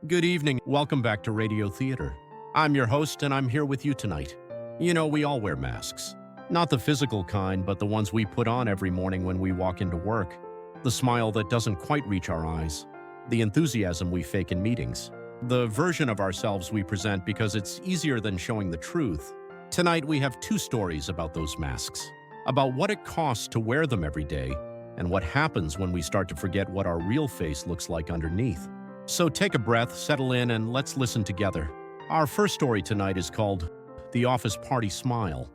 Good evening. Welcome back to Radio Theater. I'm your host, and I'm here with you tonight. You know, we all wear masks. Not the physical kind, but the ones we put on every morning when we walk into work. The smile that doesn't quite reach our eyes. The enthusiasm we fake in meetings. The version of ourselves we present because it's easier than showing the truth. Tonight, we have two stories about those masks. About what it costs to wear them every day, and what happens when we start to forget what our real face looks like underneath. So take a breath, settle in, and let's listen together. Our first story tonight is called The Office Party Smile.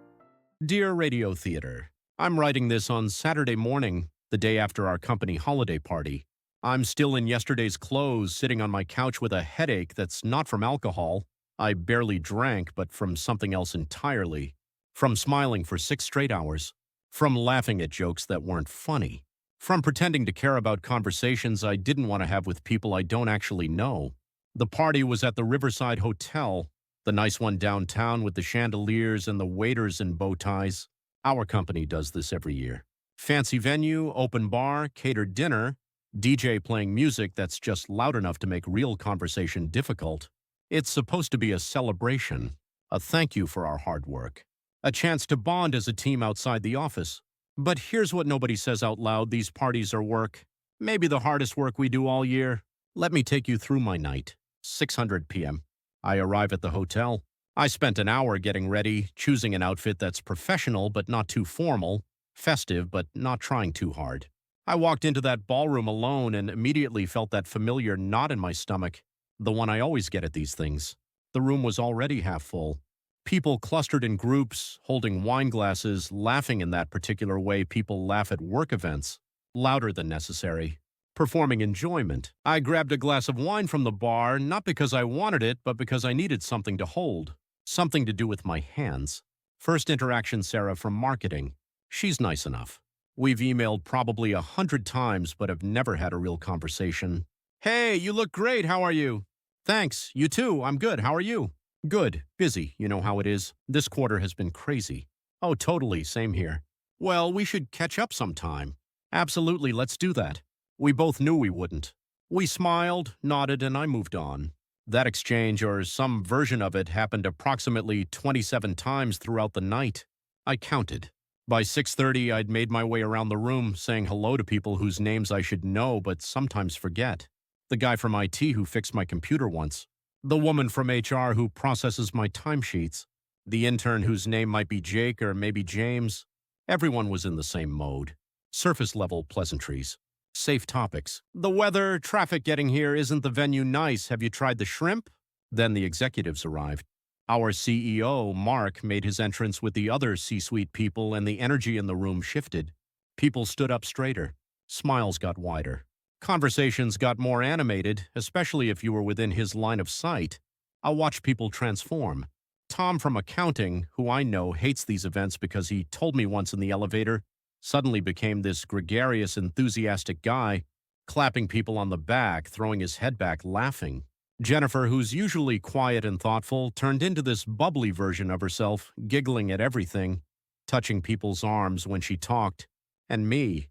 Dear Radio Theater, I'm writing this on Saturday morning, the day after our company holiday party. I'm still in yesterday's clothes, sitting on my couch with a headache that's not from alcohol. I barely drank, but from something else entirely. From smiling for 6 straight hours. From laughing at jokes that weren't funny. From pretending to care about conversations I didn't want to have with people I don't actually know. The party was at the Riverside Hotel, the nice one downtown with the chandeliers and the waiters in bow ties. Our company does this every year. Fancy venue, open bar, catered dinner, DJ playing music that's just loud enough to make real conversation difficult. It's supposed to be a celebration, a thank you for our hard work, a chance to bond as a team outside the office. But here's what nobody says out loud: these parties are work. Maybe the hardest work we do all year. Let me take you through my night. 6:00 p.m. I arrive at the hotel. I spent an hour getting ready, choosing an outfit that's professional but not too formal, festive but not trying too hard. I walked into that ballroom alone and immediately felt that familiar knot in my stomach, the one I always get at these things. The room was already half full. People clustered in groups, holding wine glasses, laughing in that particular way people laugh at work events, louder than necessary, performing enjoyment. I grabbed a glass of wine from the bar, not because I wanted it, but because I needed something to hold, something to do with my hands. First interaction, Sarah from marketing. She's nice enough. We've emailed probably 100 times, but have never had a real conversation. Hey, you look great. How are you? Thanks. You too. I'm good. How are you? Good. Busy. You know how it is. This quarter has been crazy. Oh, totally. Same here. Well, we should catch up sometime. Absolutely. Let's do that. We both knew we wouldn't. We smiled, nodded, and I moved on. That exchange, or some version of it, happened approximately 27 times throughout the night. I counted. By 6:30, I'd made my way around the room, saying hello to people whose names I should know but sometimes forget. The guy from IT who fixed my computer once. The woman from HR who processes my timesheets. The intern whose name might be Jake or maybe James. Everyone was in the same mode. Surface-level pleasantries. Safe topics. The weather, traffic getting here, isn't the venue nice? Have you tried the shrimp? Then the executives arrived. Our CEO, Mark, made his entrance with the other C-suite people, and the energy in the room shifted. People stood up straighter. Smiles got wider. Conversations got more animated, especially if you were within his line of sight. I watched people transform. Tom from accounting, who I know hates these events because he told me once in the elevator, suddenly became this gregarious, enthusiastic guy, clapping people on the back, throwing his head back, laughing. Jennifer, who's usually quiet and thoughtful, turned into this bubbly version of herself, giggling at everything, touching people's arms when she talked. And me.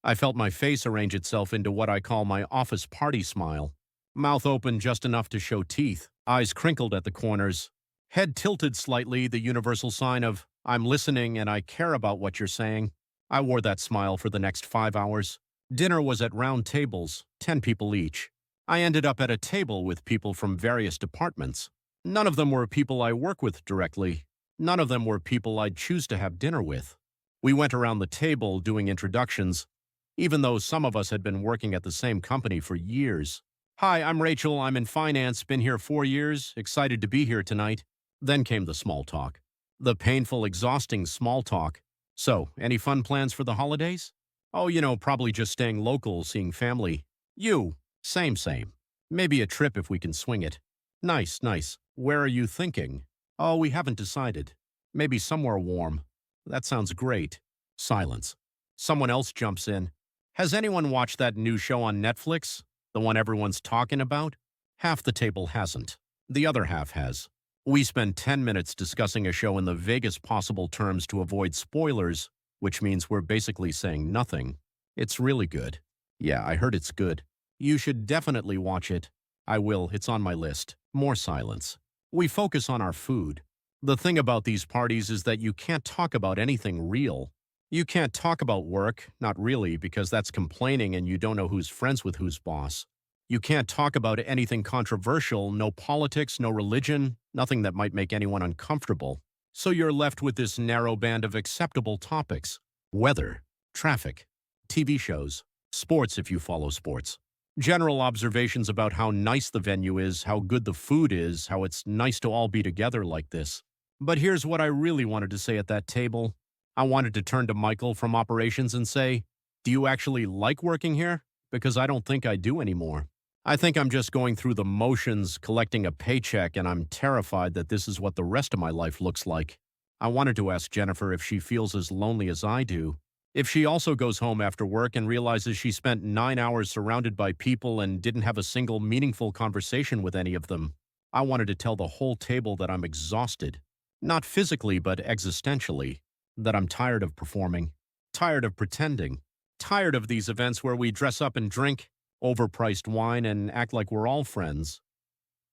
I felt my face arrange itself into what I call my office party smile. Mouth open just enough to show teeth, eyes crinkled at the corners, head tilted slightly, the universal sign of, I'm listening and I care about what you're saying. I wore that smile for the next 5 hours. Dinner was at round tables, 10 people each. I ended up at a table with people from various departments. None of them were people I work with directly. None of them were people I'd choose to have dinner with. We went around the table doing introductions, even though some of us had been working at the same company for years. Hi, I'm Rachel. I'm in finance, been here 4 years, excited to be here tonight. Then came the small talk. The painful, exhausting small talk. So, any fun plans for the holidays? Oh, probably just staying local, seeing family. You? Same. Maybe a trip if we can swing it. Nice. Where are you thinking? Oh, we haven't decided. Maybe somewhere warm. That sounds great. Silence. Someone else jumps in. Has anyone watched that new show on Netflix? The one everyone's talking about? Half the table hasn't. The other half has. We spend 10 minutes discussing a show in the vaguest possible terms to avoid spoilers, which means we're basically saying nothing. It's really good. Yeah, I heard it's good. You should definitely watch it. I will, it's on my list. More silence. We focus on our food. The thing about these parties is that you can't talk about anything real. You can't talk about work, not really, because that's complaining and you don't know who's friends with who's boss. You can't talk about anything controversial, no politics, no religion, nothing that might make anyone uncomfortable. So you're left with this narrow band of acceptable topics. Weather, traffic, TV shows, sports if you follow sports. General observations about how nice the venue is, how good the food is, how it's nice to all be together like this. But here's what I really wanted to say at that table. I wanted to turn to Michael from operations and say, "Do you actually like working here? Because I don't think I do anymore. I think I'm just going through the motions, collecting a paycheck, and I'm terrified that this is what the rest of my life looks like." I wanted to ask Jennifer if she feels as lonely as I do. If she also goes home after work and realizes she spent 9 hours surrounded by people and didn't have a single meaningful conversation with any of them. I wanted to tell the whole table that I'm exhausted. Not physically, but existentially. That I'm tired of performing, tired of pretending, tired of these events where we dress up and drink overpriced wine and act like we're all friends,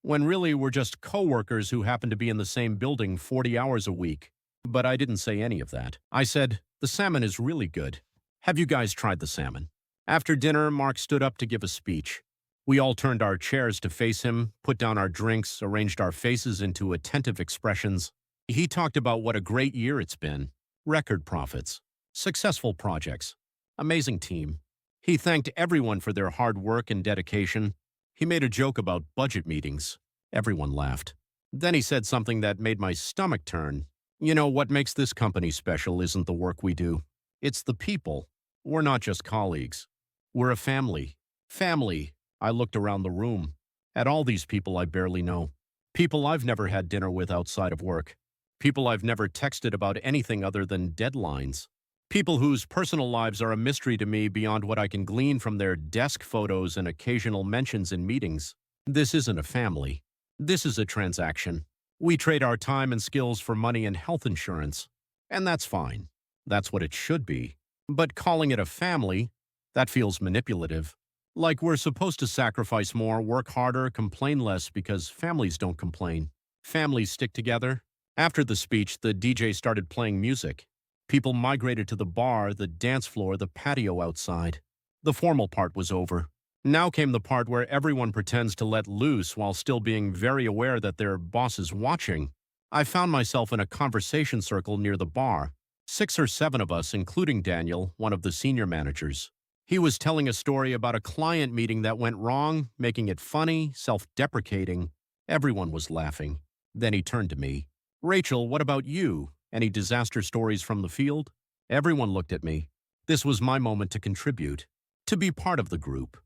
when really we're just coworkers who happen to be in the same building 40 hours a week. But I didn't say any of that. I said, "The salmon is really good. Have you guys tried the salmon?" After dinner, Mark stood up to give a speech. We all turned our chairs to face him, put down our drinks, arranged our faces into attentive expressions. He talked about what a great year it's been. Record profits, successful projects, amazing team. He thanked everyone for their hard work and dedication. He made a joke about budget meetings. Everyone laughed. Then he said something that made my stomach turn. "You know, what makes this company special isn't the work we do. It's the people. We're not just colleagues. We're a family. Family." I looked around the room at all these people I barely know. People I've never had dinner with outside of work. People I've never texted about anything other than deadlines. People whose personal lives are a mystery to me beyond what I can glean from their desk photos and occasional mentions in meetings. This isn't a family. This is a transaction. We trade our time and skills for money and health insurance. And that's fine. That's what it should be. But calling it a family, that feels manipulative. Like we're supposed to sacrifice more, work harder, complain less because families don't complain. Families stick together. After the speech, the DJ started playing music. People migrated to the bar, the dance floor, the patio outside. The formal part was over. Now came the part where everyone pretends to let loose while still being very aware that their boss is watching. I found myself in a conversation circle near the bar. 6 or 7 of us, including Daniel, one of the senior managers. He was telling a story about a client meeting that went wrong, making it funny, self-deprecating. Everyone was laughing. Then he turned to me. "Rachel, what about you? Any disaster stories from the field?" Everyone looked at me. This was my moment to contribute, to be part of the group,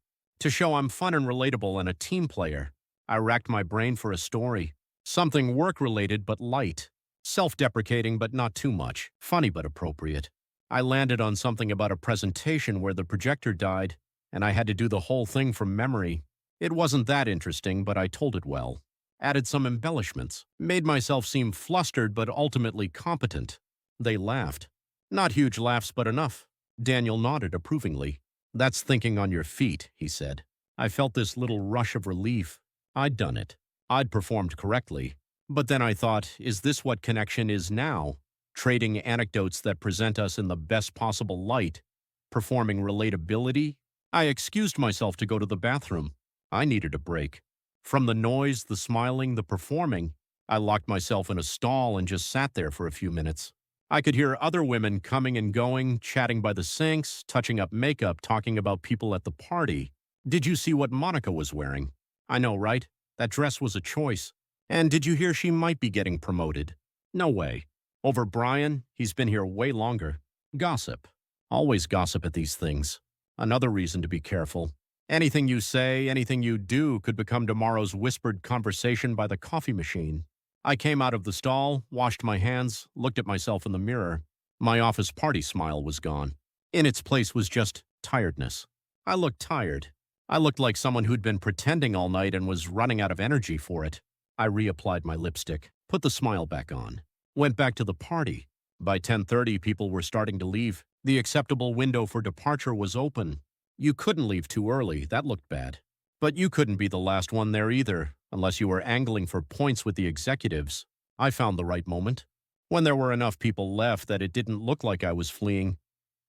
to show I'm fun and relatable and a team player. I racked my brain for a story, something work-related but light, self-deprecating but not too much, funny but appropriate. I landed on something about a presentation where the projector died, and I had to do the whole thing from memory. It wasn't that interesting, but I told it well. Added some embellishments, made myself seem flustered but ultimately competent. They laughed. Not huge laughs, but enough. Daniel nodded approvingly. "That's thinking on your feet," he said. I felt this little rush of relief. I'd done it. I'd performed correctly. But then I thought, is this what connection is now? Trading anecdotes that present us in the best possible light? Performing relatability? I excused myself to go to the bathroom. I needed a break. From the noise, the smiling, the performing, I locked myself in a stall and just sat there for a few minutes. I could hear other women coming and going, chatting by the sinks, touching up makeup, talking about people at the party. "Did you see what Monica was wearing?" "I know, right? That dress was a choice." "And did you hear she might be getting promoted?" "No way. Over Brian, he's been here way longer." Gossip. Always gossip at these things. Another reason to be careful. Anything you say, anything you do could become tomorrow's whispered conversation by the coffee machine. I came out of the stall, washed my hands, looked at myself in the mirror. My office party smile was gone. In its place was just tiredness. I looked tired. I looked like someone who'd been pretending all night and was running out of energy for it. I reapplied my lipstick, put the smile back on, went back to the party. By 10:30, people were starting to leave. The acceptable window for departure was open. You couldn't leave too early. That looked bad. But you couldn't be the last one there either, unless you were angling for points with the executives. I found the right moment. When there were enough people left that it didn't look like I was fleeing,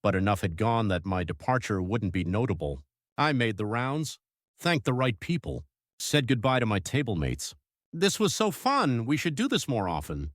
but enough had gone that my departure wouldn't be notable. I made the rounds, thanked the right people, said goodbye to my table mates. This was so fun, we should do this more often.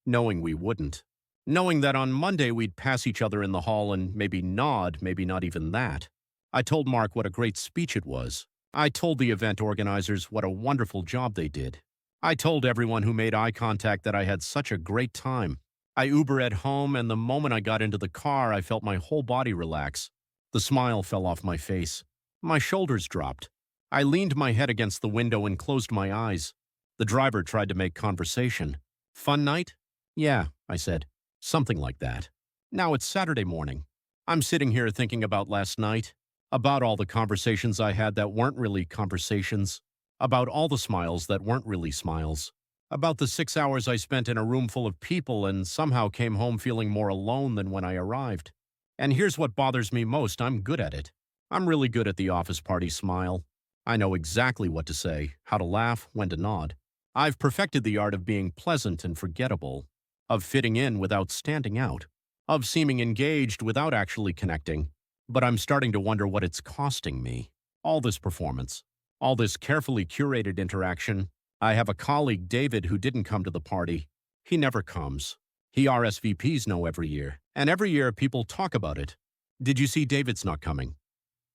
Knowing we wouldn't. Knowing that on Monday we'd pass each other in the hall and maybe nod, maybe not even that. I told Mark what a great speech it was. I told the event organizers what a wonderful job they did. I told everyone who made eye contact that I had such a great time. I Ubered home, and the moment I got into the car, I felt my whole body relax. The smile fell off my face. My shoulders dropped. I leaned my head against the window and closed my eyes. The driver tried to make conversation. Fun night? Yeah, I said. Something like that. Now it's Saturday morning. I'm sitting here thinking about last night, about all the conversations I had that weren't really conversations, about all the smiles that weren't really smiles, about the 6 hours I spent in a room full of people and somehow came home feeling more alone than when I arrived. And here's what bothers me most, I'm good at it. I'm really good at the office party smile. I know exactly what to say, how to laugh, when to nod. I've perfected the art of being pleasant and forgettable, of fitting in without standing out, of seeming engaged without actually connecting. But I'm starting to wonder what it's costing me. All this performance, all this carefully curated interaction. I have a colleague, David, who didn't come to the party. He never comes. He RSVPs no every year, and every year people talk about it. Did you see David's not coming?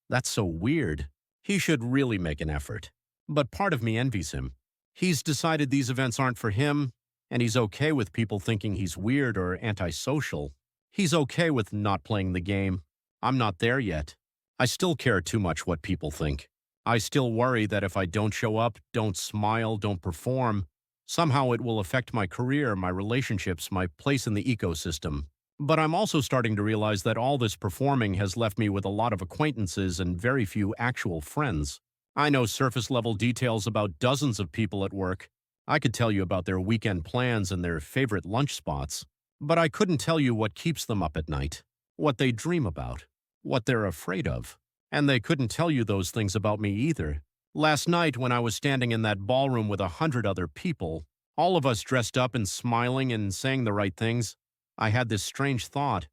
That's so weird. He should really make an effort. But part of me envies him. He's decided these events aren't for him, and he's okay with people thinking he's weird or antisocial. He's okay with not playing the game. I'm not there yet. I still care too much what people think. I still worry that if I don't show up, don't smile, don't perform, somehow it will affect my career, my relationships, my place in the ecosystem. But I'm also starting to realize that all this performing has left me with a lot of acquaintances and very few actual friends. I know surface-level details about dozens of people at work. I could tell you about their weekend plans and their favorite lunch spots. But I couldn't tell you what keeps them up at night, what they dream about, what they're afraid of. And they couldn't tell you those things about me either. Last night, when I was standing in that ballroom with 100 other people, all of us dressed up and smiling and saying the right things, I had this strange thought.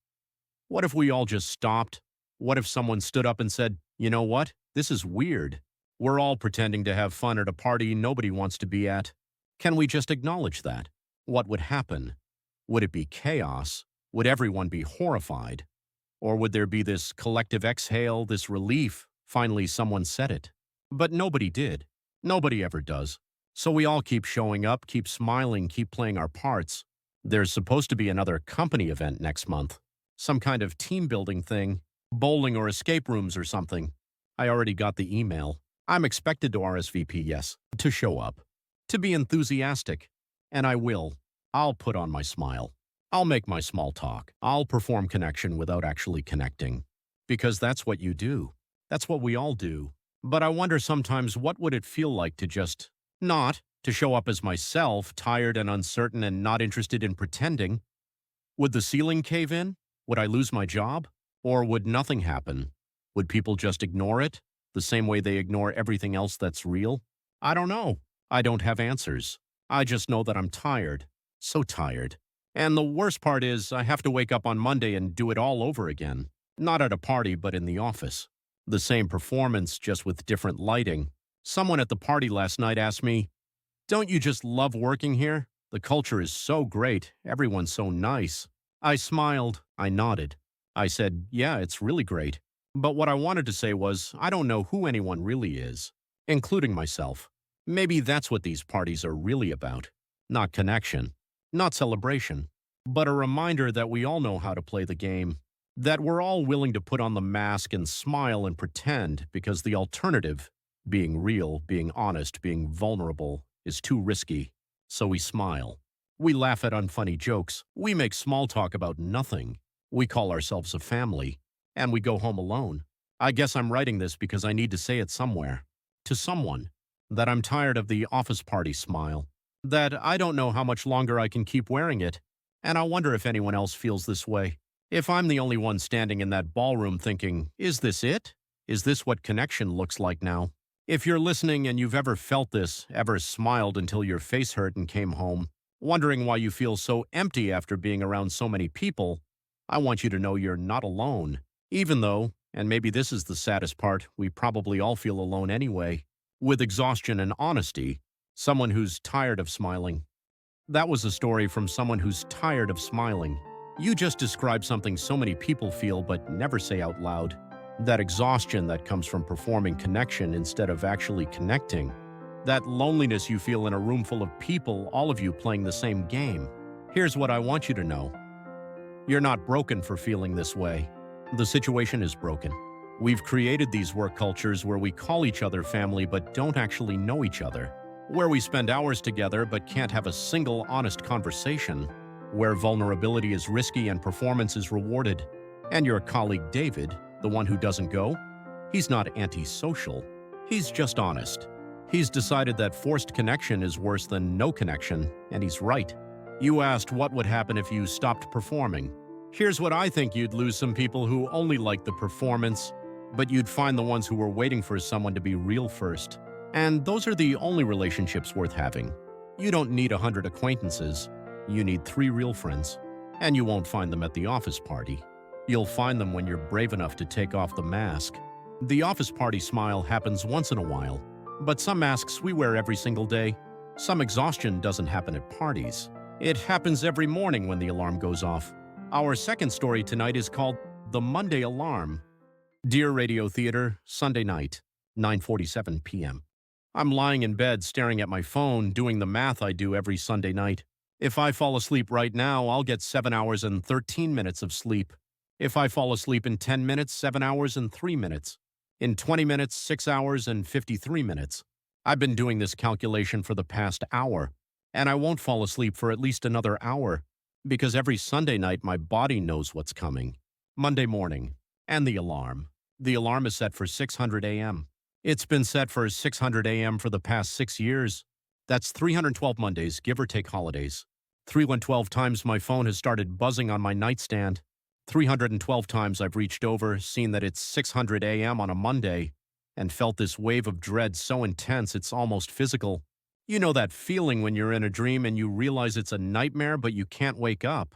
What if we all just stopped? What if someone stood up and said, you know what? This is weird. We're all pretending to have fun at a party nobody wants to be at. Can we just acknowledge that? What would happen? Would it be chaos? Would everyone be horrified? Or would there be this collective exhale, this relief? Finally, someone said it. But nobody did. Nobody ever does. So we all keep showing up, keep smiling, keep playing our parts. There's supposed to be another company event next month. Some kind of team-building thing. Bowling or escape rooms or something. I already got the email. I'm expected to RSVP, yes. To show up. To be enthusiastic. And I will. I'll put on my smile. I'll make my small talk. I'll perform connection without actually connecting. Because that's what you do. That's what we all do. But I wonder sometimes what would it feel like to just not, to show up as myself, tired and uncertain and not interested in pretending. Would the ceiling cave in? Would I lose my job? Or would nothing happen? Would people just ignore it, the same way they ignore everything else that's real? I don't know. I don't have answers. I just know that I'm tired. So tired. And the worst part is I have to wake up on Monday and do it all over again. Not at a party, but in the office. The same performance, just with different lighting. Someone at the party last night asked me, "Don't you just love working here? The culture is so great. Everyone's so nice." I smiled. I nodded. I said, yeah, it's really great. But what I wanted to say was, I don't know who anyone really is, including myself. Maybe that's what these parties are really about. Not connection. Not celebration, but a reminder that we all know how to play the game, that we're all willing to put on the mask and smile and pretend because the alternative, being real, being honest, being vulnerable, is too risky. So we smile. We laugh at unfunny jokes. We make small talk about nothing. We call ourselves a family, and we go home alone. I guess I'm writing this because I need to say it somewhere, to someone, that I'm tired of the office party smile. That I don't know how much longer I can keep wearing it, and I wonder if anyone else feels this way. If I'm the only one standing in that ballroom thinking, is this it? Is this what connection looks like now? If you're listening and you've ever felt this, ever smiled until your face hurt and came home, wondering why you feel so empty after being around so many people, I want you to know you're not alone. Even though, and maybe this is the saddest part, we probably all feel alone anyway, with exhaustion and honesty, someone who's tired of smiling. That was a story from someone who's tired of smiling. You just described something so many people feel but never say out loud. That exhaustion that comes from performing connection instead of actually connecting. That loneliness you feel in a room full of people, all of you playing the same game. Here's what I want you to know. You're not broken for feeling this way. The situation is broken. We've created these work cultures where we call each other family but don't actually know each other. Where we spend hours together but can't have a single honest conversation. Where vulnerability is risky and performance is rewarded. And your colleague David, the one who doesn't go? He's not antisocial. He's just honest. He's decided that forced connection is worse than no connection, and he's right. You asked what would happen if you stopped performing. Here's what I think: you'd lose some people who only like the performance, but you'd find the ones who were waiting for someone to be real first. And those are the only relationships worth having. You don't need 100 acquaintances. You need 3 real friends. And you won't find them at the office party. You'll find them when you're brave enough to take off the mask. The office party smile happens once in a while, but some masks we wear every single day. Some exhaustion doesn't happen at parties. It happens every morning when the alarm goes off. Our second story tonight is called The Monday Alarm. Dear Radio Theater, Sunday night, 9:47 p.m. I'm lying in bed staring at my phone, doing the math I do every Sunday night. If I fall asleep right now, I'll get 7 hours and 13 minutes of sleep. If I fall asleep in 10 minutes, 7 hours and 3 minutes. In 20 minutes, 6 hours and 53 minutes. I've been doing this calculation for the past hour, and I won't fall asleep for at least another hour, because every Sunday night my body knows what's coming. Monday morning, and the alarm. The alarm is set for 600 a.m. It's been set for 600 a.m. for the past 6 years. That's 312 Mondays, give or take holidays. 312 times my phone has started buzzing on my nightstand. 312 times I've reached over, seen that it's 600 a.m. on a Monday, and felt this wave of dread so intense it's almost physical. You know that feeling when you're in a dream and you realize it's a nightmare but you can't wake up?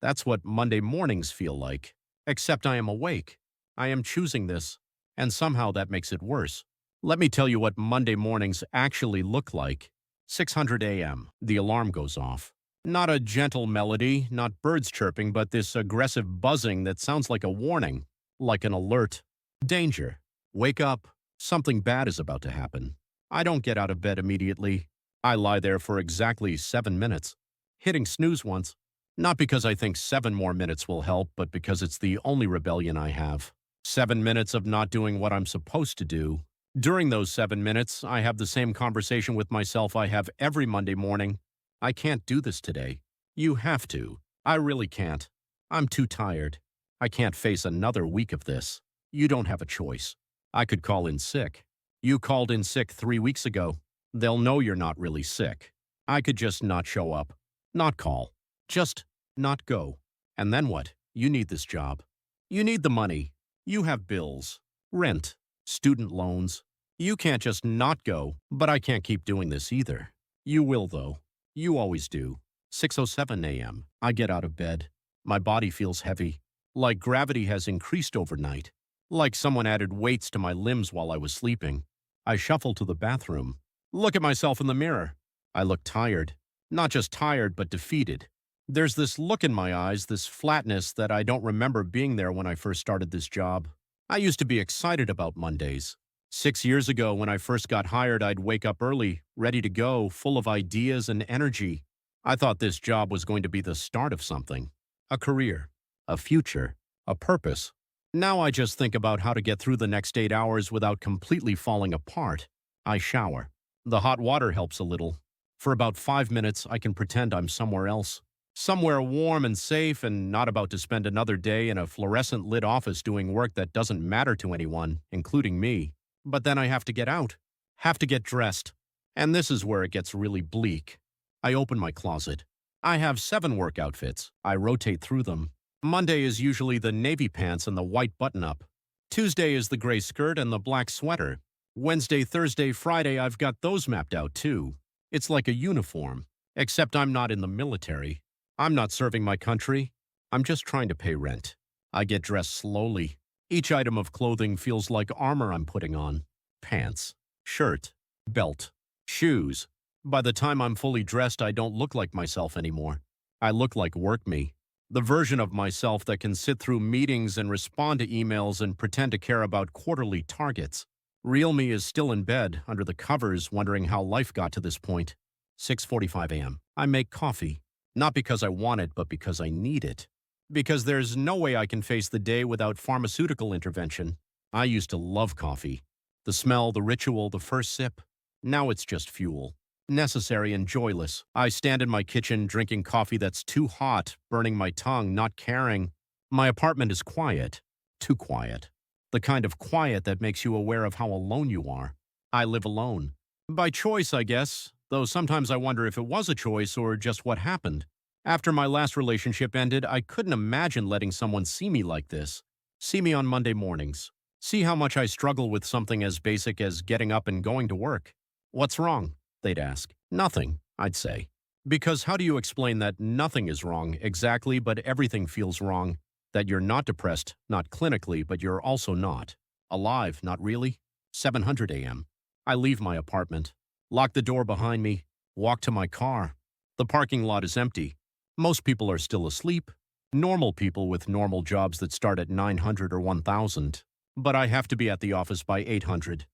That's what Monday mornings feel like. Except I am awake. I am choosing this, and somehow that makes it worse. Let me tell you what Monday mornings actually look like. 600 a.m. The alarm goes off. Not a gentle melody, not birds chirping, but this aggressive buzzing that sounds like a warning, like an alert. Danger. Wake up. Something bad is about to happen. I don't get out of bed immediately. I lie there for exactly 7 minutes, hitting snooze once. Not because I think 7 more minutes will help, but because it's the only rebellion I have. 7 minutes of not doing what I'm supposed to do. During those 7 minutes, I have the same conversation with myself I have every Monday morning. I can't do this today. You have to. I really can't. I'm too tired. I can't face another week of this. You don't have a choice. I could call in sick. You called in sick 3 weeks ago. They'll know you're not really sick. I could just not show up. Not call. Just not go. And then what? You need this job. You need the money. You have bills. Rent. Student loans. You can't just not go, but I can't keep doing this either. You will, though. You always do. 6:07 a.m. I get out of bed. My body feels heavy, like gravity has increased overnight, like someone added weights to my limbs while I was sleeping. I shuffle to the bathroom. Look at myself in the mirror. I look tired. Not just tired, but defeated. There's this look in my eyes, this flatness that I don't remember being there when I first started this job. I used to be excited about Mondays. 6 years ago, when I first got hired, I'd wake up early, ready to go, full of ideas and energy. I thought this job was going to be the start of something. A career, a future, a purpose. Now I just think about how to get through the next 8 hours without completely falling apart. I shower. The hot water helps a little. For about 5 minutes, I can pretend I'm somewhere else. Somewhere warm and safe, and not about to spend another day in a fluorescent-lit office doing work that doesn't matter to anyone, including me. But then I have to get out, have to get dressed. And this is where it gets really bleak. I open my closet. I have 7 work outfits. I rotate through them. Monday is usually the navy pants and the white button-up. Tuesday is the gray skirt and the black sweater. Wednesday, Thursday, Friday, I've got those mapped out too. It's like a uniform, except I'm not in the military. I'm not serving my country. I'm just trying to pay rent. I get dressed slowly. Each item of clothing feels like armor I'm putting on. Pants, shirt, belt, shoes. By the time I'm fully dressed, I don't look like myself anymore. I look like work me. The version of myself that can sit through meetings and respond to emails and pretend to care about quarterly targets. Real me is still in bed, under the covers, wondering how life got to this point. 6:45 a.m. I make coffee. Not because I want it, but because I need it. Because there's no way I can face the day without pharmaceutical intervention. I used to love coffee. The smell, the ritual, the first sip. Now it's just fuel. Necessary and joyless. I stand in my kitchen drinking coffee that's too hot, burning my tongue, not caring. My apartment is quiet. Too quiet. The kind of quiet that makes you aware of how alone you are. I live alone. By choice, I guess, though sometimes I wonder if it was a choice or just what happened. After my last relationship ended, I couldn't imagine letting someone see me like this. See me on Monday mornings. See how much I struggle with something as basic as getting up and going to work. What's wrong? They'd ask. Nothing, I'd say. Because how do you explain that nothing is wrong exactly, but everything feels wrong? That you're not depressed, not clinically, but you're also not. Alive, not really? 700 a.m. I leave my apartment. Lock the door behind me. Walk to my car. The parking lot is empty. Most people are still asleep. Normal people with normal jobs that start at 900 or 1,000. But I have to be at the office by 800.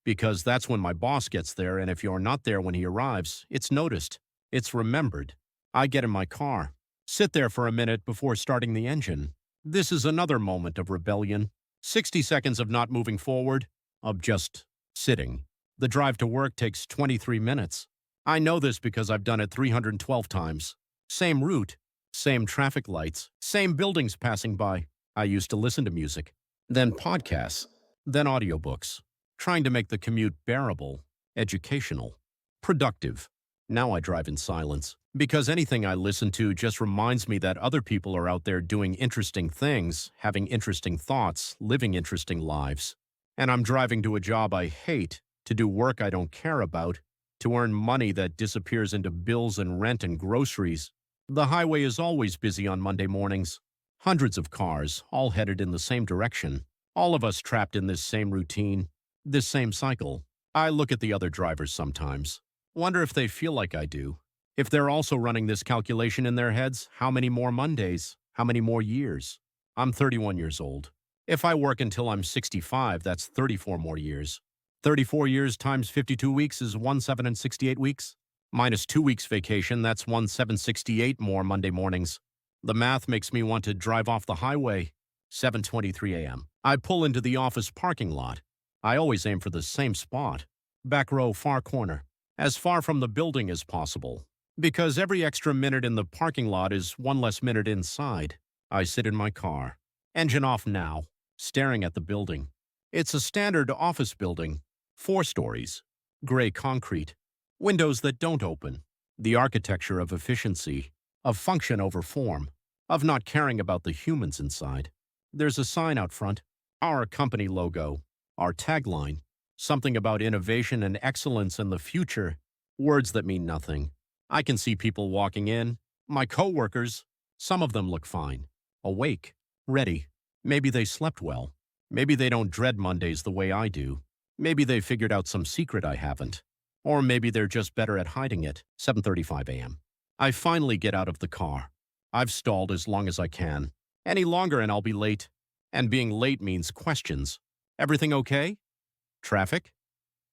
Because that's when my boss gets there, and if you're not there when he arrives, it's noticed. It's remembered. I get in my car. Sit there for a minute before starting the engine. This is another moment of rebellion. 60 seconds of not moving forward, of just sitting. The drive to work takes 23 minutes. I know this because I've done it 312 times. Same route, same traffic lights, same buildings passing by. I used to listen to music, then podcasts, then audiobooks, trying to make the commute bearable, educational, productive. Now I drive in silence, because anything I listen to just reminds me that other people are out there doing interesting things, having interesting thoughts, living interesting lives. And I'm driving to a job I hate, to do work I don't care about, to earn money that disappears into bills and rent and groceries. The highway is always busy on Monday mornings. Hundreds of cars, all headed in the same direction. All of us trapped in this same routine, this same cycle. I look at the other drivers sometimes. Wonder if they feel like I do. If they're also running this calculation in their heads, how many more Mondays? How many more years? I'm 31 years old. If I work until I'm 65, that's 34 more years. 34 years times 52 weeks is 1,768 weeks. Minus 2 weeks vacation, that's 1,768 more Monday mornings. The math makes me want to drive off the highway. 7:23 a.m. I pull into the office parking lot. I always aim for the same spot. Back row, far corner. As far from the building as possible. Because every extra minute in the parking lot is one less minute inside. I sit in my car. Engine off now. Staring at the building. It's a standard office building. 4 stories. Gray concrete. Windows that don't open. The architecture of efficiency. Of function over form. Of not caring about the humans inside. There's a sign out front. Our company logo. Our tagline. Something about innovation and excellence in the future. Words that mean nothing. I can see people walking in. My coworkers. Some of them look fine. Awake. Ready. Maybe they slept well. Maybe they don't dread Mondays the way I do. Maybe they figured out some secret I haven't. Or maybe they're just better at hiding it. 7:35 a.m. I finally get out of the car. I've stalled as long as I can. Any longer and I'll be late. And being late means questions. Everything okay? Traffic?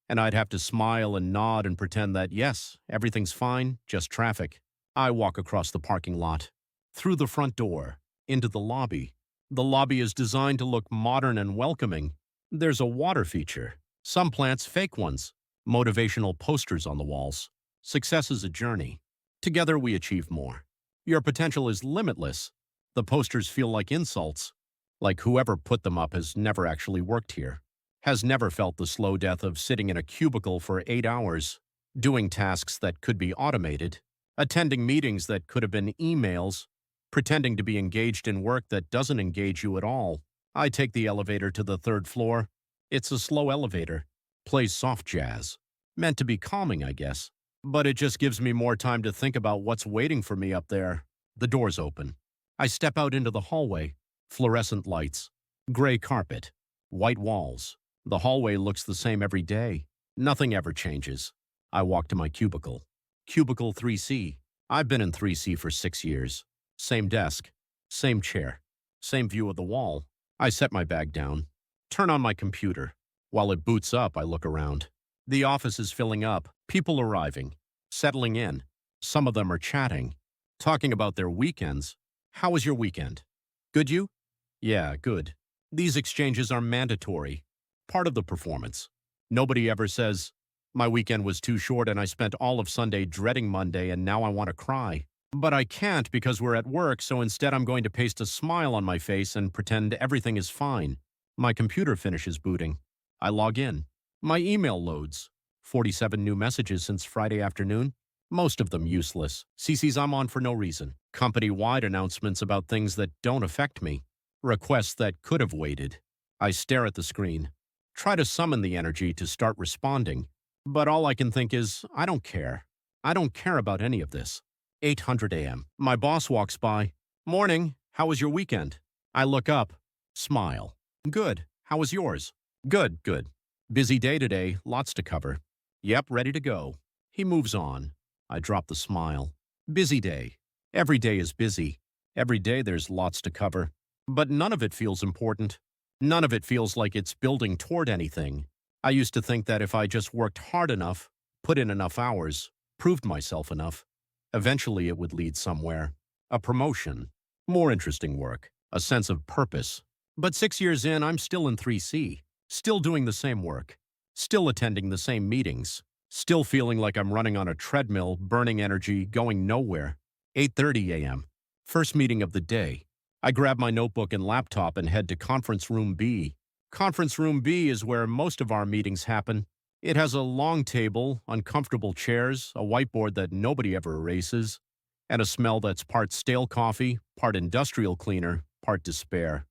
And I'd have to smile and nod and pretend that, yes, everything's fine, just traffic. I walk across the parking lot. Through the front door. Into the lobby. The lobby is designed to look modern and welcoming. There's a water feature. Some plants fake ones. Motivational posters on the walls. Success is a journey. Together we achieve more. Your potential is limitless. The posters feel like insults. Like whoever put them up has never actually worked here. Has never felt the slow death of sitting in a cubicle for 8 hours, doing tasks that could be automated, attending meetings that could have been emails, pretending to be engaged in work that doesn't engage you at all. I take the elevator to the 3rd floor. It's a slow elevator. Plays soft jazz. Meant to be calming, I guess. But it just gives me more time to think about what's waiting for me up there. The door's open. I step out into the hallway. Fluorescent lights. Gray carpet. White walls. The hallway looks the same every day. Nothing ever changes. I walk to my cubicle. Cubicle 3C. I've been in 3C for 6 years. Same desk. Same chair. Same view of the wall. I set my bag down. Turn on my computer. While it boots up, I look around. The office is filling up. People arriving. Settling in. Some of them are chatting. Talking about their weekends. How was your weekend? Good, you? Yeah, good. These exchanges are mandatory. Part of the performance. Nobody ever says, my weekend was too short and I spent all of Sunday dreading Monday and now I want to cry. But I can't because we're at work, so instead I'm going to paste a smile on my face and pretend everything is fine. My computer finishes booting. I log in. My email loads. 47 new messages since Friday afternoon. Most of them useless. CCs I'm on for no reason. Company-wide announcements about things that don't affect me. Requests that could have waited. I stare at the screen. Try to summon the energy to start responding. But all I can think is, I don't care. I don't care about any of this. 8:00 a.m. My boss walks by. Morning. How was your weekend? I look up. Smile. Good. How was yours? Good, good. Busy day today. Lots to cover. Yep, ready to go. He moves on. I drop the smile. Busy day. Every day is busy. Every day there's lots to cover. But none of it feels important. None of it feels like it's building toward anything. I used to think that if I just worked hard enough, put in enough hours, proved myself enough, eventually it would lead somewhere. A promotion, more interesting work, a sense of purpose. But 6 years in, I'm still in 3C, still doing the same work, still attending the same meetings, still feeling like I'm running on a treadmill, burning energy, going nowhere. 8:30 a.m. First meeting of the day. I grab my notebook and laptop and head to Conference Room B. Conference Room B is where most of our meetings happen. It has a long table, uncomfortable chairs, a whiteboard that nobody ever erases, and a smell that's part stale coffee, part industrial cleaner, part despair.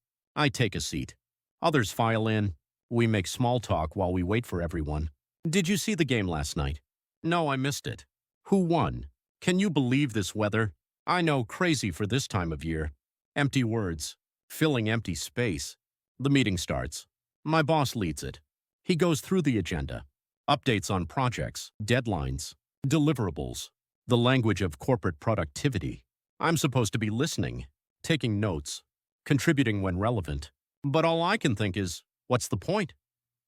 I take a seat. Others file in. We make small talk while we wait for everyone. Did you see the game last night? No, I missed it. Who won? Can you believe this weather? I know, crazy for this time of year. Empty words, filling empty space. The meeting starts. My boss leads it. He goes through the agenda. Updates on projects, deadlines, deliverables, the language of corporate productivity. I'm supposed to be listening, taking notes, contributing when relevant. But all I can think is, what's the point?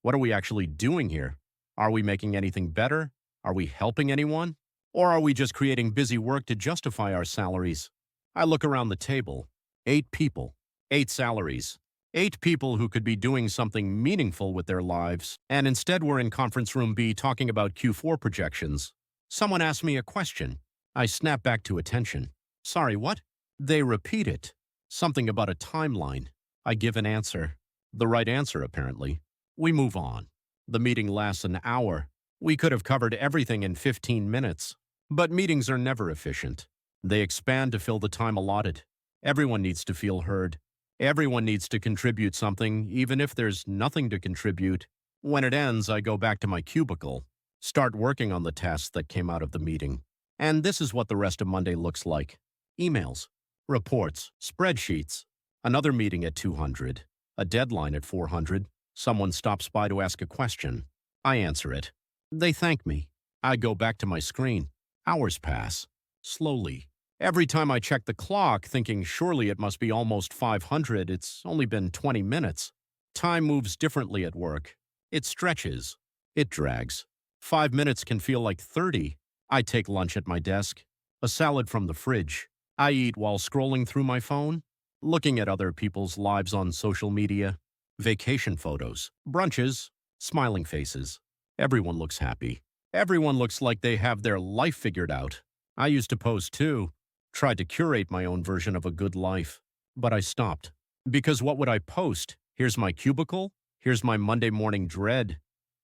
What are we actually doing here? Are we making anything better? Are we helping anyone? Or are we just creating busy work to justify our salaries? I look around the table. 8 people, 8 salaries, 8 people who could be doing something meaningful with their lives, and instead we're in Conference Room B talking about Q4 projections. Someone asks me a question. I snap back to attention. Sorry, what? They repeat it. Something about a timeline. I give an answer. The right answer, apparently. We move on. The meeting lasts an hour. We could have covered everything in 15 minutes. But meetings are never efficient. They expand to fill the time allotted. Everyone needs to feel heard. Everyone needs to contribute something, even if there's nothing to contribute. When it ends, I go back to my cubicle, start working on the tasks that came out of the meeting. And this is what the rest of Monday looks like. Emails, reports, spreadsheets, another meeting at 200, a deadline at 400. Someone stops by to ask a question. I answer it. They thank me. I go back to my screen. Hours pass. Slowly. Every time I check the clock, thinking surely it must be almost 500, it's only been 20 minutes. Time moves differently at work. It stretches. It drags. 5 minutes can feel like 30. I take lunch at my desk. A salad from the fridge. I eat while scrolling through my phone, looking at other people's lives on social media. Vacation photos, brunches, smiling faces. Everyone looks happy. Everyone looks like they have their life figured out. I used to post too. Tried to curate my own version of a good life. But I stopped. Because what would I post? Here's my cubicle. Here's my Monday morning dread.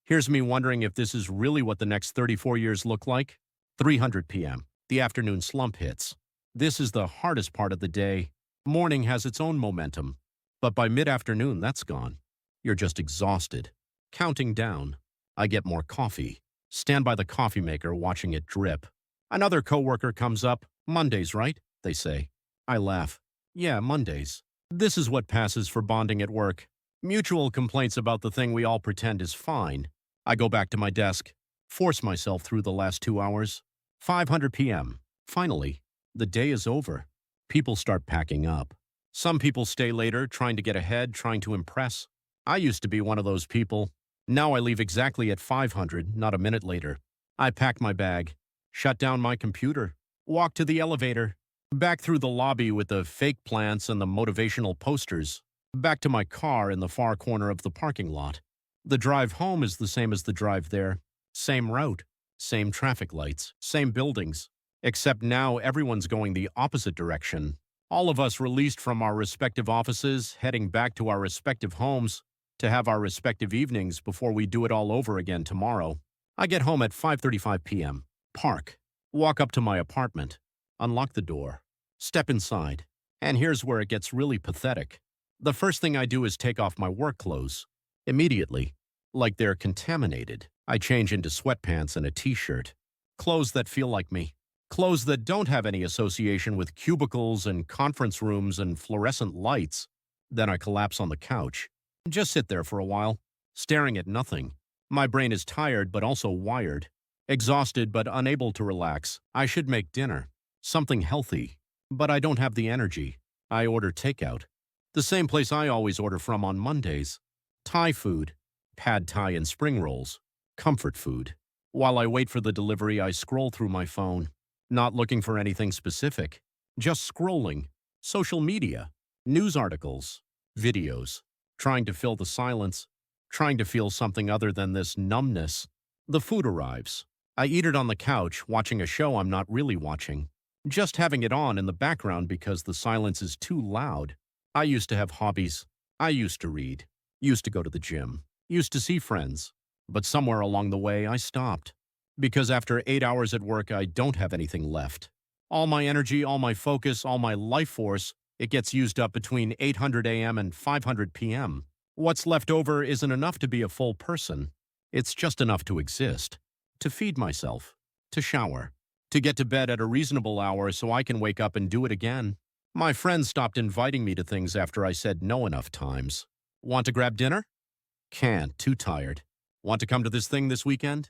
Here's me wondering if this is really what the next 34 years look like. 3:00 p.m. The afternoon slump hits. This is the hardest part of the day. Morning has its own momentum. But by mid-afternoon, that's gone. You're just exhausted. Counting down. I get more coffee. Stand by the coffee maker watching it drip. Another coworker comes up. Mondays, right? They say. I laugh. Yeah, Mondays. This is what passes for bonding at work. Mutual complaints about the thing we all pretend is fine. I go back to my desk. Force myself through the last 2 hours. 5:00 p.m. Finally, the day is over. People start packing up. Some people stay later, trying to get ahead, trying to impress. I used to be one of those people. Now I leave exactly at 500, not a minute later. I pack my bag, shut down my computer, walk to the elevator, back through the lobby with the fake plants and the motivational posters, back to my car in the far corner of the parking lot. The drive home is the same as the drive there. Same route, same traffic lights, same buildings. Except now everyone's going the opposite direction. All of us released from our respective offices, heading back to our respective homes to have our respective evenings before we do it all over again tomorrow. I get home at 5:35 p.m. Park. Walk up to my apartment. Unlock the door. Step inside. And here's where it gets really pathetic. The first thing I do is take off my work clothes. Immediately. Like they're contaminated. I change into sweatpants and a t-shirt. Clothes that feel like me. Clothes that don't have any association with cubicles and conference rooms and fluorescent lights. Then I collapse on the couch. Just sit there for a while, staring at nothing. My brain is tired but also wired. Exhausted but unable to relax. I should make dinner. Something healthy. But I don't have the energy. I order takeout. The same place I always order from on Mondays. Thai food. Pad Thai and spring rolls. Comfort food. While I wait for the delivery, I scroll through my phone. Not looking for anything specific. Just scrolling. Social media. News articles. Videos. Trying to fill the silence. Trying to feel something other than this numbness. The food arrives. I eat it on the couch, watching a show I'm not really watching. Just having it on in the background because the silence is too loud. I used to have hobbies. I used to read. Used to go to the gym. Used to see friends. But somewhere along the way, I stopped. Because after 8 hours at work, I don't have anything left. All my energy, all my focus, all my life force, it gets used up between 800 a.m. and 500 p.m. What's left over isn't enough to be a full person. It's just enough to exist. To feed myself. To shower. To get to bed at a reasonable hour so I can wake up and do it again. My friends stopped inviting me to things after I said no enough times. Want to grab dinner? Can't, too tired. Want to come to this thing this weekend?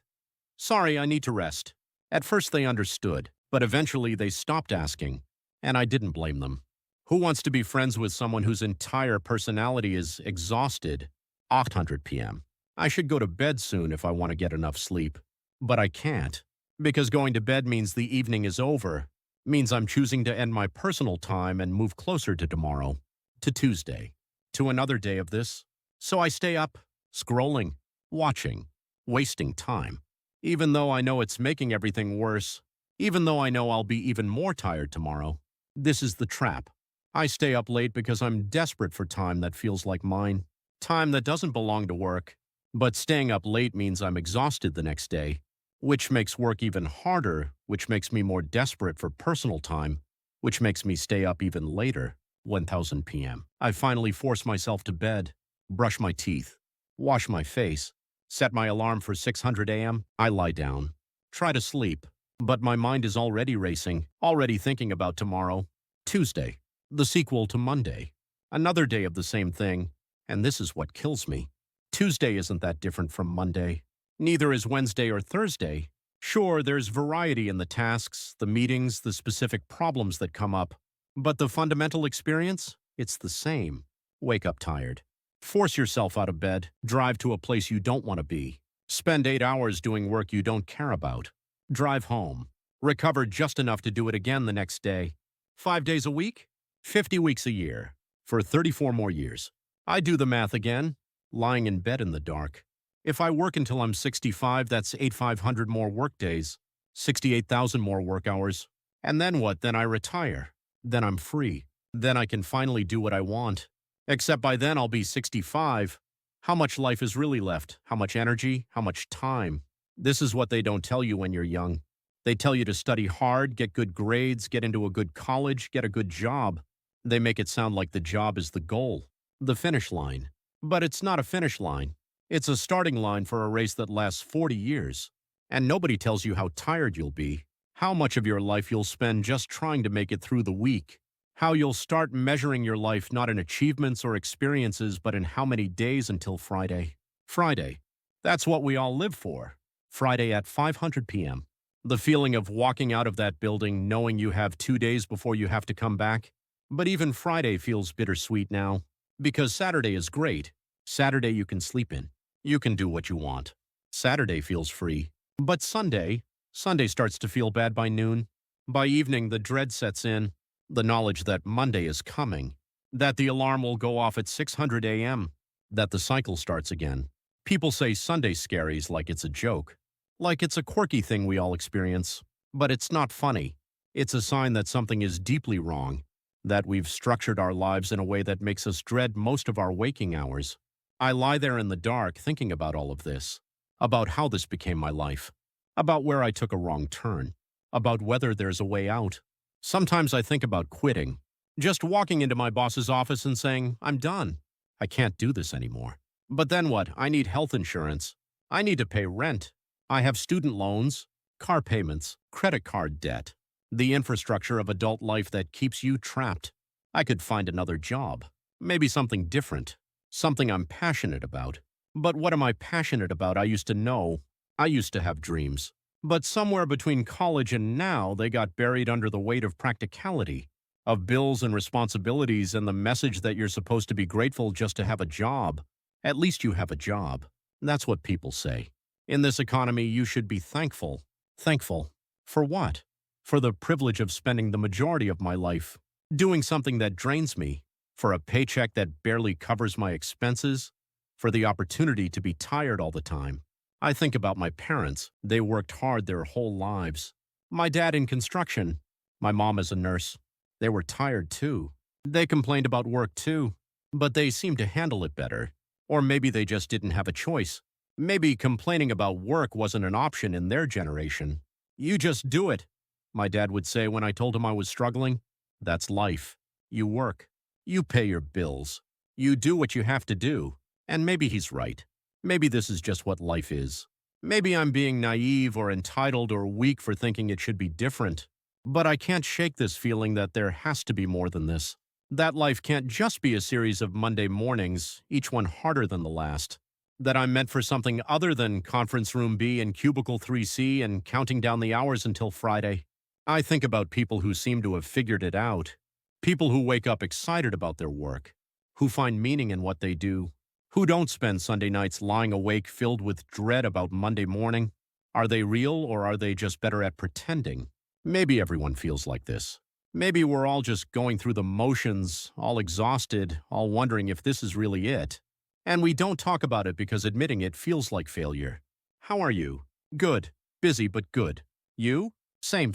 Sorry, I need to rest. At first they understood, but eventually they stopped asking, and I didn't blame them. Who wants to be friends with someone whose entire personality is exhausted? 800 p.m. I should go to bed soon if I want to get enough sleep. But I can't, because going to bed means the evening is over, means I'm choosing to end my personal time and move closer to tomorrow, to Tuesday, to another day of this. So I stay up, scrolling, watching, wasting time. Even though I know it's making everything worse, even though I know I'll be even more tired tomorrow. This is the trap. I stay up late because I'm desperate for time that feels like mine, time that doesn't belong to work. But staying up late means I'm exhausted the next day, which makes work even harder, which makes me more desperate for personal time, which makes me stay up even later, 1000 p.m. I finally force myself to bed, brush my teeth, wash my face, set my alarm for 600 a.m. I lie down, try to sleep, but my mind is already racing, already thinking about tomorrow, Tuesday, the sequel to Monday, another day of the same thing, and this is what kills me. Tuesday isn't that different from Monday. Neither is Wednesday or Thursday. Sure, there's variety in the tasks, the meetings, the specific problems that come up. But the fundamental experience? It's the same. Wake up tired. Force yourself out of bed. Drive to a place you don't want to be. Spend 8 hours doing work you don't care about. Drive home. Recover just enough to do it again the next day. 5 days a week? 50 weeks a year. For 34 more years. I do the math again. Lying in bed in the dark. If I work until I'm 65, that's 8,500 more work days, 68,000 more work hours. And then what? Then I retire. Then I'm free. Then I can finally do what I want. Except by then I'll be 65. How much life is really left? How much energy? How much time? This is what they don't tell you when you're young. They tell you to study hard, get good grades, get into a good college, get a good job. They make it sound like the job is the goal, the finish line. But it's not a finish line. It's a starting line for a race that lasts 40 years. And nobody tells you how tired you'll be, how much of your life you'll spend just trying to make it through the week, how you'll start measuring your life not in achievements or experiences, but in how many days until Friday. Friday. That's what we all live for. Friday at 5:00 p.m. The feeling of walking out of that building knowing you have 2 days before you have to come back. But even Friday feels bittersweet now. Because Saturday is great. Saturday you can sleep in. You can do what you want. Saturday feels free. But Sunday starts to feel bad by noon. By evening, the dread sets in. The knowledge that Monday is coming. That the alarm will go off at 6:00 a.m. That the cycle starts again. People say Sunday scaries like it's a joke. Like it's a quirky thing we all experience. But it's not funny. It's a sign that something is deeply wrong. That we've structured our lives in a way that makes us dread most of our waking hours. I lie there in the dark thinking about all of this. About how this became my life. About where I took a wrong turn. About whether there's a way out. Sometimes I think about quitting. Just walking into my boss's office and saying, I'm done. I can't do this anymore. But then what? I need health insurance. I need to pay rent. I have student loans, car payments, credit card debt. The infrastructure of adult life that keeps you trapped. I could find another job. Maybe something different. Something I'm passionate about. But what am I passionate about? I used to know. I used to have dreams. But somewhere between college and now, they got buried under the weight of practicality, of bills and responsibilities and the message that you're supposed to be grateful just to have a job. At least you have a job. That's what people say. In this economy, you should be thankful. Thankful. For what? For the privilege of spending the majority of my life doing something that drains me, for a paycheck that barely covers my expenses, for the opportunity to be tired all the time. I think about my parents. They worked hard their whole lives. My dad in construction. My mom as a nurse. They were tired too. They complained about work too. But they seemed to handle it better. Or maybe they just didn't have a choice. Maybe complaining about work wasn't an option in their generation. You just do it, my dad would say when I told him I was struggling. That's life. You work. You pay your bills. You do what you have to do. And maybe he's right. Maybe this is just what life is. Maybe I'm being naive or entitled or weak for thinking it should be different. But I can't shake this feeling that there has to be more than this. That life can't just be a series of Monday mornings, each one harder than the last. That I'm meant for something other than Conference Room B and Cubicle 3C and counting down the hours until Friday. I think about people who seem to have figured it out. People who wake up excited about their work. Who find meaning in what they do. Who don't spend Sunday nights lying awake filled with dread about Monday morning. Are they real or are they just better at pretending? Maybe everyone feels like this. Maybe we're all just going through the motions, all exhausted, all wondering if this is really it. And we don't talk about it because admitting it feels like failure. How are you? Good. Busy but good. You? Same.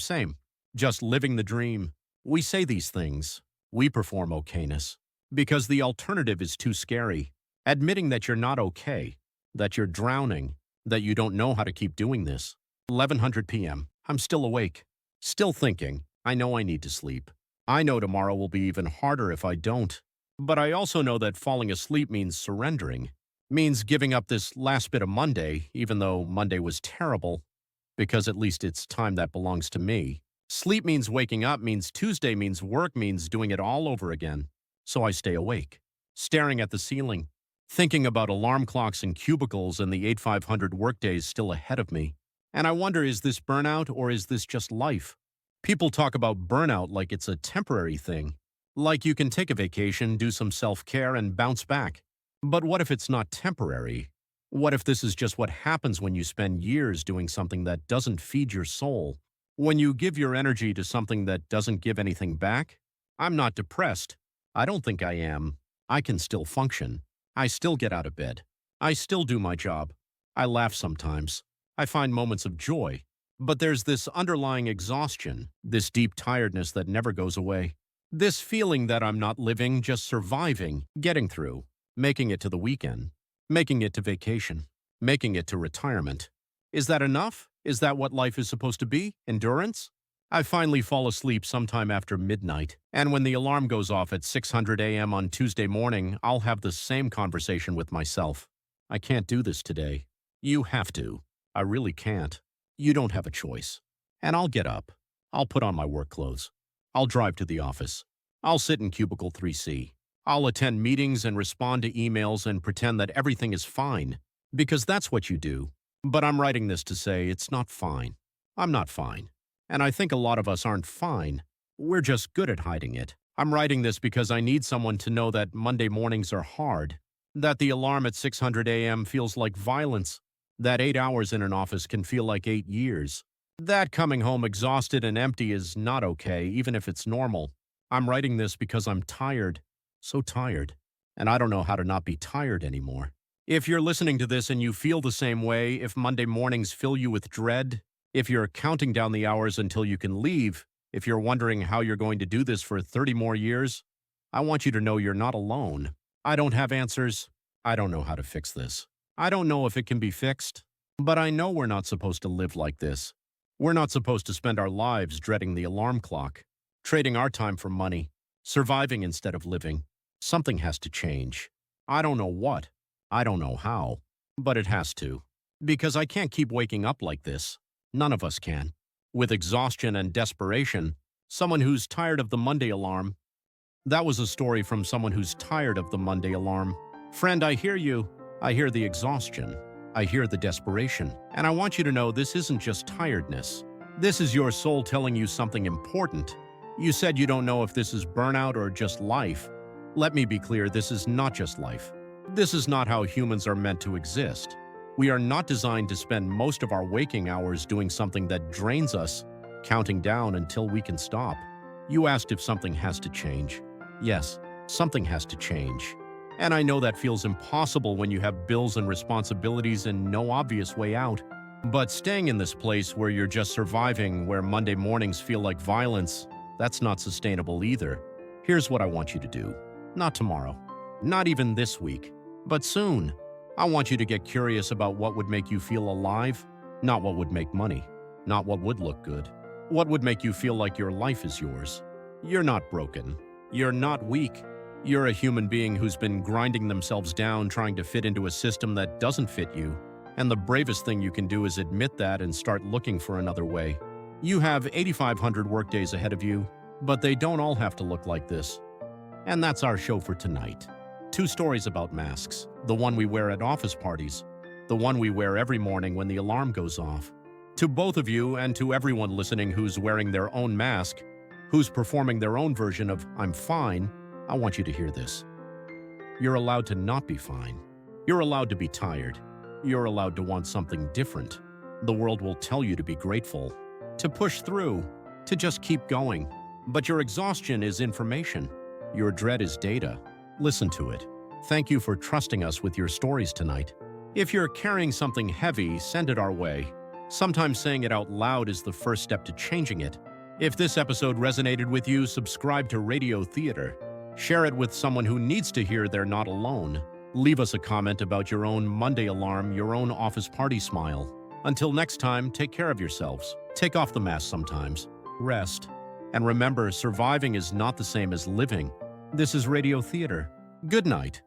Just living the dream. We say these things. We perform okayness. Because the alternative is too scary. Admitting that you're not okay. That you're drowning. That you don't know how to keep doing this. 11:00 p.m. I'm still awake. Still thinking. I know I need to sleep. I know tomorrow will be even harder if I don't. But I also know that falling asleep means surrendering. Means giving up this last bit of Monday, even though Monday was terrible. Because at least it's time that belongs to me. Sleep means waking up, means Tuesday, means work, means doing it all over again. So I stay awake. Staring at the ceiling. Thinking about alarm clocks and cubicles and the 8,500 workdays still ahead of me. And I wonder, is this burnout or is this just life? People talk about burnout like it's a temporary thing. Like you can take a vacation, do some self-care, and bounce back. But what if it's not temporary? What if this is just what happens when you spend years doing something that doesn't feed your soul? When you give your energy to something that doesn't give anything back? I'm not depressed. I don't think I am. I can still function. I still get out of bed. I still do my job. I laugh sometimes. I find moments of joy. But there's this underlying exhaustion, this deep tiredness that never goes away. This feeling that I'm not living, just surviving, getting through, making it to the weekend, making it to vacation, making it to retirement. Is that enough? Is that what life is supposed to be? Endurance? I finally fall asleep sometime after midnight, and when the alarm goes off at 6:00 a.m. on Tuesday morning, I'll have the same conversation with myself. I can't do this today. You have to. I really can't. You don't have a choice. And I'll get up. I'll put on my work clothes. I'll drive to the office. I'll sit in cubicle 3C. I'll attend meetings and respond to emails and pretend that everything is fine, because that's what you do. But I'm writing this to say it's not fine. I'm not fine. And I think a lot of us aren't fine. We're just good at hiding it. I'm writing this because I need someone to know that Monday mornings are hard, that the alarm at 600 a.m. feels like violence, that 8 hours in an office can feel like 8 years, that coming home exhausted and empty is not okay, even if it's normal. I'm writing this because I'm tired, so tired, and I don't know how to not be tired anymore. If you're listening to this and you feel the same way, if Monday mornings fill you with dread, if you're counting down the hours until you can leave, if you're wondering how you're going to do this for 30 more years, I want you to know you're not alone. I don't have answers. I don't know how to fix this. I don't know if it can be fixed, but I know we're not supposed to live like this. We're not supposed to spend our lives dreading the alarm clock, trading our time for money, surviving instead of living. Something has to change. I don't know what. I don't know how, but it has to. Because I can't keep waking up like this. None of us can. With exhaustion and desperation, someone who's tired of the Monday alarm. That was a story from someone who's tired of the Monday alarm. Friend, I hear you. I hear the exhaustion. I hear the desperation. And I want you to know this isn't just tiredness. This is your soul telling you something important. You said you don't know if this is burnout or just life. Let me be clear, this is not just life. This is not how humans are meant to exist. We are not designed to spend most of our waking hours doing something that drains us, counting down until we can stop. You asked if something has to change. Yes, something has to change. And I know that feels impossible when you have bills and responsibilities and no obvious way out. But staying in this place where you're just surviving, where Monday mornings feel like violence, that's not sustainable either. Here's what I want you to do. Not tomorrow. Not even this week. But soon. I want you to get curious about what would make you feel alive, not what would make money, not what would look good. What would make you feel like your life is yours? You're not broken. You're not weak. You're a human being who's been grinding themselves down trying to fit into a system that doesn't fit you. And the bravest thing you can do is admit that and start looking for another way. You have 8,500 workdays ahead of you, but they don't all have to look like this. And that's our show for tonight. 2 stories about masks. The one we wear at office parties. The one we wear every morning when the alarm goes off. To both of you and to everyone listening who's wearing their own mask, who's performing their own version of I'm fine, I want you to hear this. You're allowed to not be fine. You're allowed to be tired. You're allowed to want something different. The world will tell you to be grateful, to push through, to just keep going. But your exhaustion is information. Your dread is data. Listen to it. Thank you for trusting us with your stories tonight. If you're carrying something heavy, send it our way. Sometimes saying it out loud is the first step to changing it. If this episode resonated with you, subscribe to Radio Theater. Share it with someone who needs to hear they're not alone. Leave us a comment about your own Monday alarm, your own office party smile. Until next time, take care of yourselves. Take off the mask sometimes. Rest. And remember, surviving is not the same as living. This is Radio Theater. Good night.